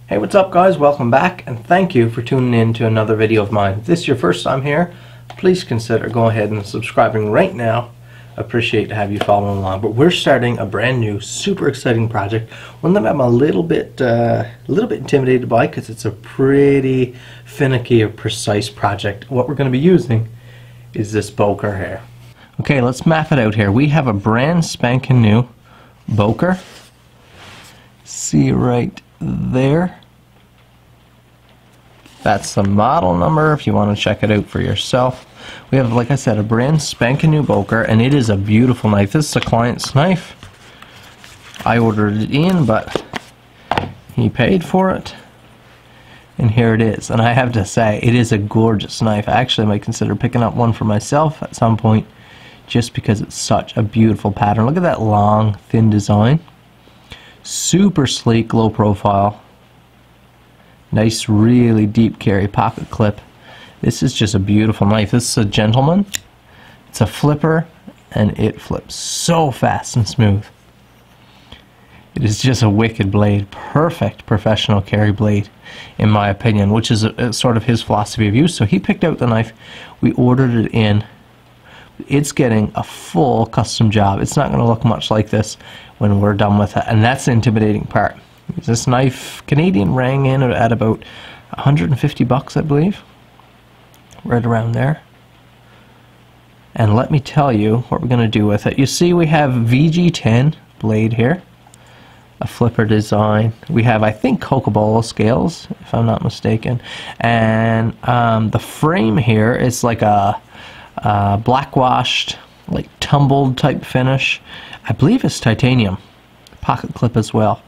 Hey, what's up guys? Welcome back and thank you for tuning in to another video of mine. If this is your first time here, please consider going ahead and subscribing right now. Appreciate to have you following along. But we're starting a brand new, super exciting project. One that I'm a little bit intimidated by because it's a pretty finicky or precise project. What we're going to be using is this Boker here. Okay, let's map it out here. We have a brand spanking new Boker. See right there. That's the model number if you want to check it out for yourself. We have, like I said, a brand spanking new Boker, and it is a beautiful knife. This is a client's knife. I ordered it in, but he paid for it, and here it is. And I have to say, it is a gorgeous knife. I actually might consider picking up one for myself at some point, just because it's such a beautiful pattern. Look at that long, thin design. Super sleek, low profile. Nice, really deep carry pocket clip. This is just a beautiful knife. This is a gentleman. It's a flipper, and it flips so fast and smooth. It is just a wicked blade. Perfect professional carry blade, in my opinion, which is sort of his philosophy of use. So he picked out the knife. We ordered it in. It's getting a full custom job. It's not going to look much like this when we're done with it, and that's the intimidating part. This knife, Canadian, rang in at about 150 bucks, I believe, right around there. And let me tell you what we're going to do with it. You see we have VG10 blade here, a flipper design. We have, I think, Cocobolo scales, if I'm not mistaken, and the frame here is like a black washed, like tumbled type finish. I believe it's titanium. Pocket clip as well.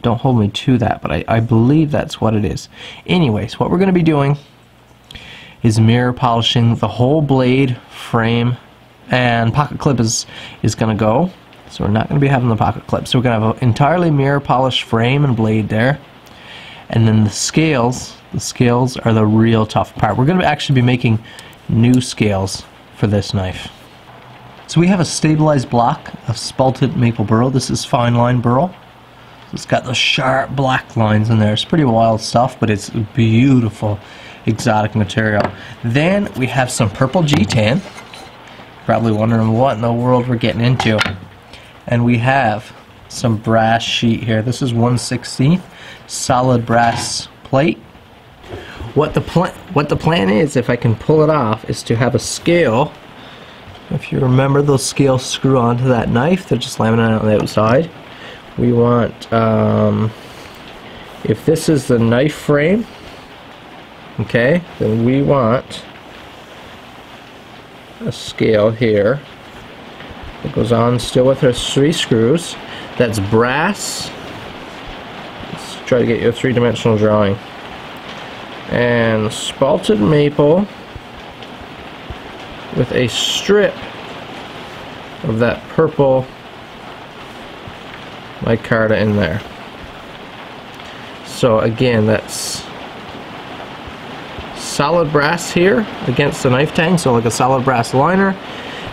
Don't hold me to that, but I believe that's what it is. Anyways, what we're going to be doing is mirror polishing the whole blade, frame, and pocket clip is going to go. So we're not going to be having the pocket clip. So we're going to have an entirely mirror polished frame and blade there. And then the scales are the real tough part. We're going to actually be making new scales for this knife. So we have a stabilized block of spalted maple burl. This is fine line burl. It's got those sharp black lines in there. It's pretty wild stuff, but it's beautiful exotic material. Then we have some purple G10. Probably wondering what in the world we're getting into. And we have some brass sheet here. This is 1/16 solid brass plate. What the plan is, if I can pull it off, is to have a scale. If you remember, those scales screw onto that knife. They're just laminated on the outside. We want, if this is the knife frame, okay, then we want a scale here that goes on still with our 3 screws. That's brass. Let's try to get you a 3-dimensional drawing. And spalted maple with a strip of that purple micarta in there. So again, that's solid brass here against the knife tang, so like a solid brass liner.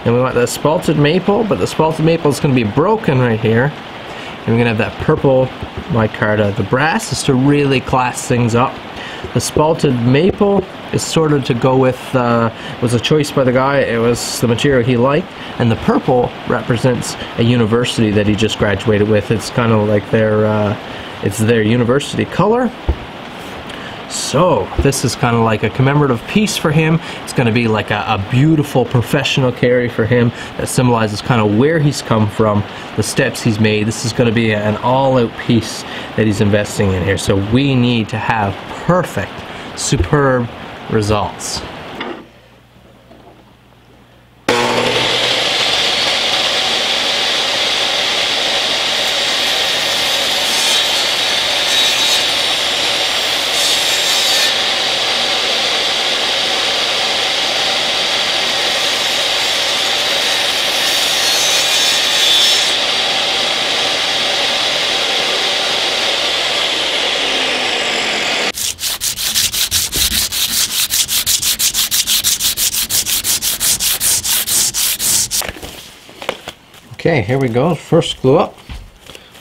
And we want the spalted maple, but the spalted maple is going to be broken right here. And we're going to have that purple micarta. The brass is to really class things up. The spalted maple is sort of to go with, was a choice by the guy, it was the material he liked, and the purple represents a university that he just graduated with. It's kind of like it's their university color. So this is kind of like a commemorative piece for him. It's going to be like a beautiful professional carry for him that symbolizes kind of where he's come from, the steps he's made. This is going to be an all-out piece that he's investing in here. So we need to have perfect, superb results. Okay, here we go. First glue up.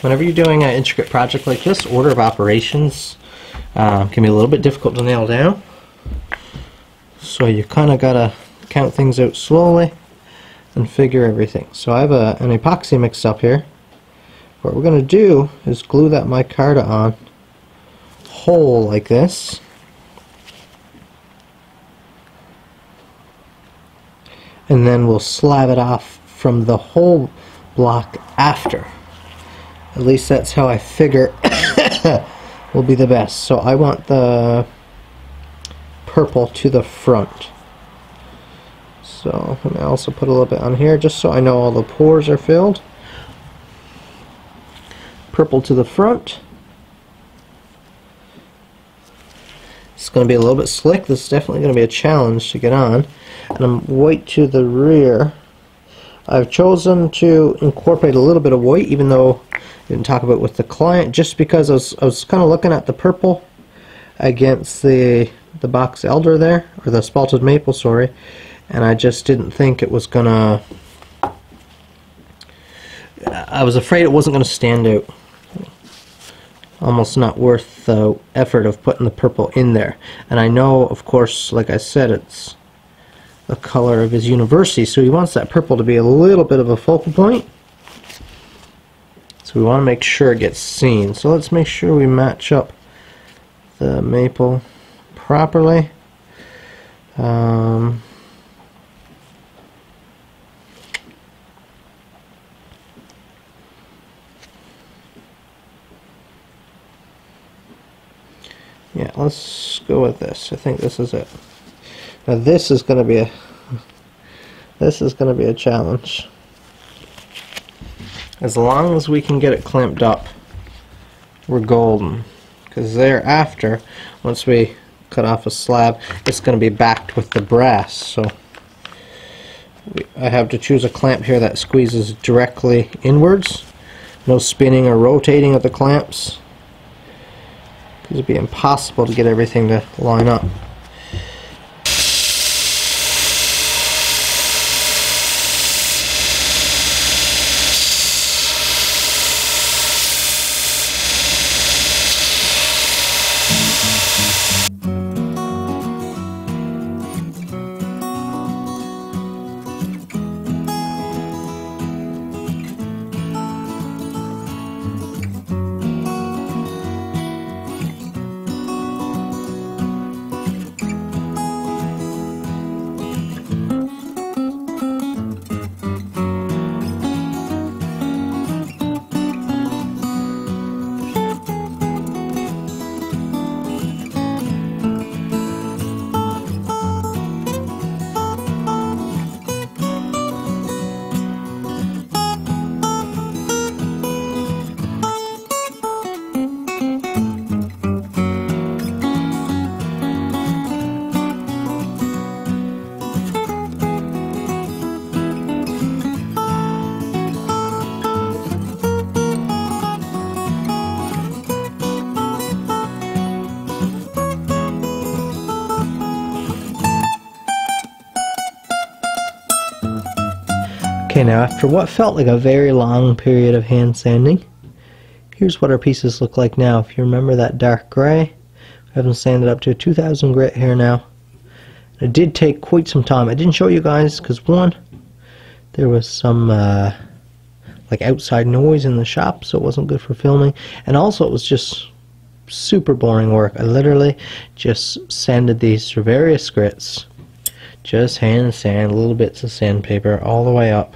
whenever you're doing an intricate project like this, order of operations can be a little bit difficult to nail down. So you kind of gotta count things out slowly and figure everything. So I have an epoxy mixed up here. What we're gonna do is glue that micarta on whole like this. And then we'll slab it off from the whole block after. At least that's how I figure will be the best. So I want the purple to the front. So I'm going to also put a little bit on here just so I know all the pores are filled. Purple to the front. It's going to be a little bit slick. This is definitely going to be a challenge to get on. And I'm white to the rear. I've chosen to incorporate a little bit of white, even though I didn't talk about it with the client, just because I was kind of looking at the purple against the box elder there, or the spalted maple, sorry, and I just didn't think it was gonna. I was afraid it wasn't gonna stand out. Almost not worth the effort of putting the purple in there. And I know, of course, like I said, it's the color of his university, so he wants that purple to be a little bit of a focal point. So we want to make sure it gets seen. So let's make sure we match up the maple properly. Yeah, let's go with this. I think this is it. Now this is going to be a challenge. As long as we can get it clamped up, we're golden. Because thereafter, once we cut off a slab, it's going to be backed with the brass. So I have to choose a clamp here that squeezes directly inwards. No spinning or rotating of the clamps, because it'd be impossible to get everything to line up. Okay, now after what felt like a very long period of hand sanding, here's what our pieces look like now. If you remember that dark gray, we have them sanded up to a 2000 grit here now. It did take quite some time. I didn't show you guys because one, there was some like outside noise in the shop, so it wasn't good for filming, and also it was just super boring work. I literally just sanded these through various grits, just hand sand little bits of sandpaper all the way up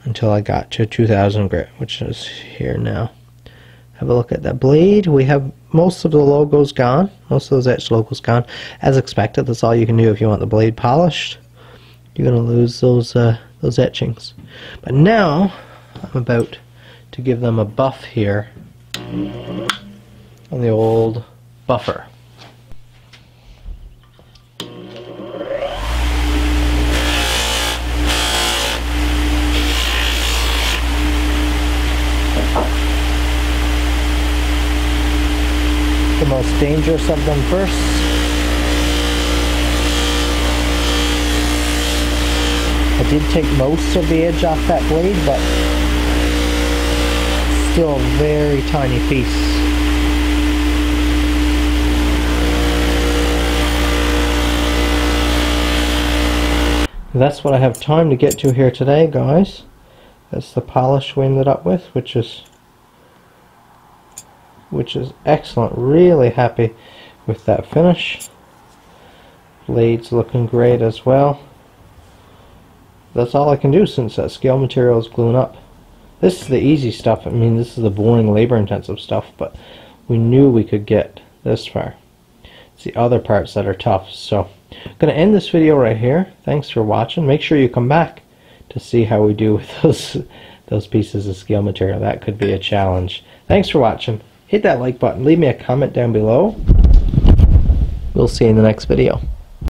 until I got to 2000 grit, which is here now. Have a look at that blade. We have most of the logos gone, most of those etched logos gone. As expected, that's all you can do if you want the blade polished. You're going to lose those etchings. But now I'm about to give them a buff here on the old buffer. The most dangerous of them first. I did take most of the edge off that blade, but still a very tiny piece. That's what I have time to get to here today, guys. That's the polish we ended up with, which is excellent. Really happy with that finish. Blade's looking great as well. That's all I can do since that scale material is gluing up. This is the easy stuff. I mean, this is the boring, labor-intensive stuff, but we knew we could get this far. It's the other parts that are tough. So I'm going to end this video right here. Thanks for watching. Make sure you come back to see how we do with those pieces of scale material. That could be a challenge. Thanks for watching. Hit that like button. Leave me a comment down below. We'll see you in the next video.